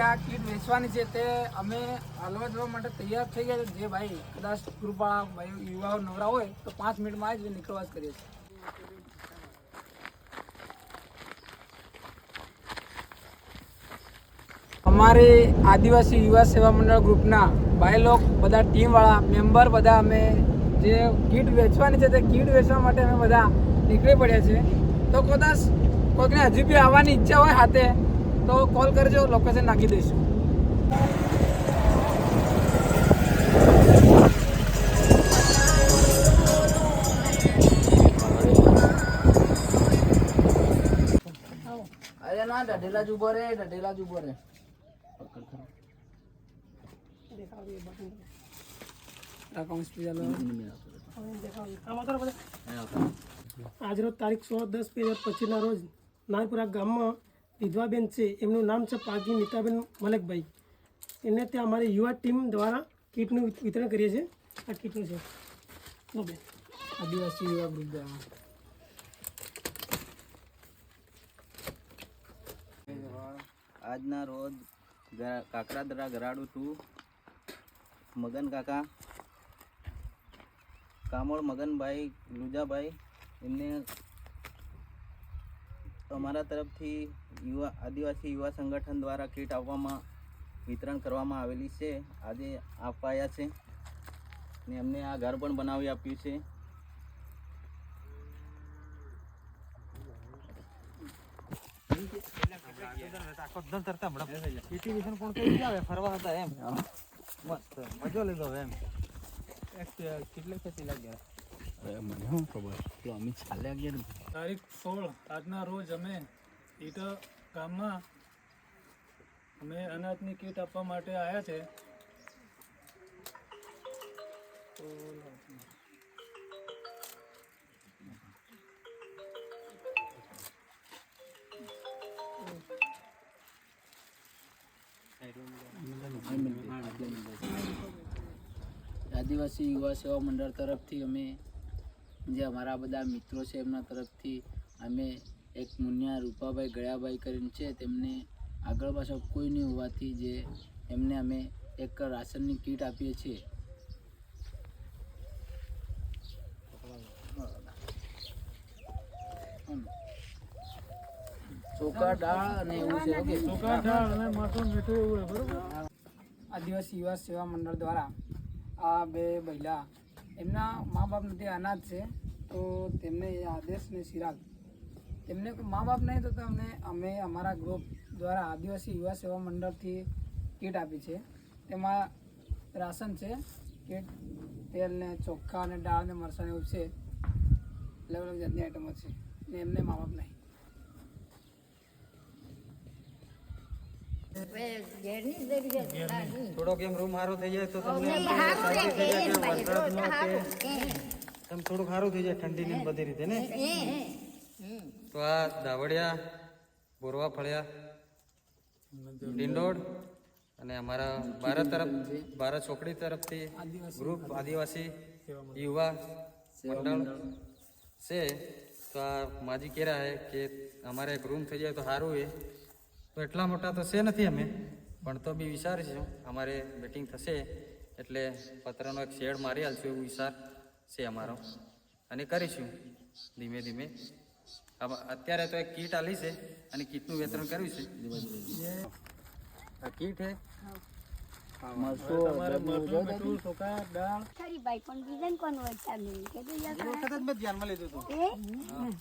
આ કીટ વેચવાની છે તે અમે હાલવા જવા માટે તૈયાર થઈ ગયા છે. જે ભાઈ કદાચ ગ્રુપવાળા ભાઈ યુવાઓ નવરા હોય તો 5 મિનિટમાં જ નીકળવા જ કરીએ છીએ. અમારે આદિવાસી યુવા સેવા મંડળ ગ્રુપના ભાઈ લોક બધા ટીમવાળા મેમ્બર બધા અમે જે કીટ વેચવાની છે તે કીટ વેચવા માટે અમે બધા નીકળી પડ્યા છે. તો કદાચ કોઈકને હજી બી આવવાની ઈચ્છા હોય હાથે તો કોલ કરજો, લોકેશન નાખી દઈશું. અરે ના ઢઢેલા જ ઉભો રે, ઢઢેલા જ ઉભો રે. આજરોજ તારીખ 16/10/2025 રોજ નાનપુરા ગામમાં વિધવાબેન છે, એમનું નામ છે પારકી નીતાબેન મલકભાઈ. એને ત્યાં અમારી યુવા ટીમ દ્વારા કીટનું વિતરણ કરીએ છીએ. આ કીટનું છે બેન આદિવાસી યુવા ગ્રુપ દ્વારા. આજના રોજ કાકરાદરા ગરાડુ ટુ મગન કાકા કામોળ મગનભાઈ લુજાભાઈ એમને અમારા તરફથી આદિવાસી યુવા સંગઠન દ્વારા કીટ આપવામાં વિતરણ કરવામાં આવેલી છે. આજે અપાયા છે ને એમને આ ઘર પણ બનાવી આપ્યું છે. ફરવા હતા એમ મસ્ત મજો લીધો એમ. કેટલે ખેતી લાગ્યા મને શું ખબર તો અમે ચાલ્યા ગયા. તારીખ 16 આજના રોજ અમે ઈટ ગામમાં અમે અનાજની કીટ આપવા માટે આવ્યા છે. આદિવાસી યુવા સેવા મંડળ તરફથી અમે જે અમારા બધા મિત્રો છે એમના તરફથી અમે એક મુનિયા રૂપાભાઈ ગળાભાઈ કરીને છે, તેમને આગળ પાછળ કોઈ નહીં હોવાથી જે એમને અમે એક રાશનની કીટ આપીએ છીએ. ચોખા દાળ અને એવું છે. ઓકે, ચોખા દાળ અને માથું મીઠું એવું હોય બરોબર. આદિવાસી યુવા સેવા મંડળ દ્વારા આ બે બૈલા એમના મા બાપ નથી, અનાથ છે, તો તેમને આદેશ ને સિરાગ તેમને મા બાપ નહીં તો અમે અમારા ગ્રુપ દ્વારા આદિવાસી યુવા સેવા મંડળથી કીટ આપી છે. તેમાં રાશન છે, કીટ તેલ ને ચોખ્ખા ને દાળ ને મરચાં એવું છે, અલગ અલગ જાતની આઈટમો છે ને એમને મા બાપ નહીં. થોડોક એમ રૂમ સારો થઈ જાય તો તમને થોડુંક સારું થઈ જાય ઠંડી ને બધી રીતે ને. તો આ દાવડિયા બોરવા ફળિયા ડિંડોડ અને અમારા ભારત ચોકડી તરફથી ગ્રુપ આદિવાસી યુવા મંડળ છે. તો આ માજી કેરા હે કે અમારે એક રૂમ થઈ જાય તો સારું એ. તો એટલા મોટા તો છે નથી અમે, પણ તો બી વિચારીશું અમારે બેટિંગ થશે એટલે પત્રનો એક શેડ મારી આલશું એવું વિચાર છે અમારો, અને કરીશું ધીમે ધીમે. અત્યારે તો એક કીટ આલી છે અને કીટનું વિતરણ કર્યું છે. આ કીટ હે ધ્યાનમાં લીધું હતું.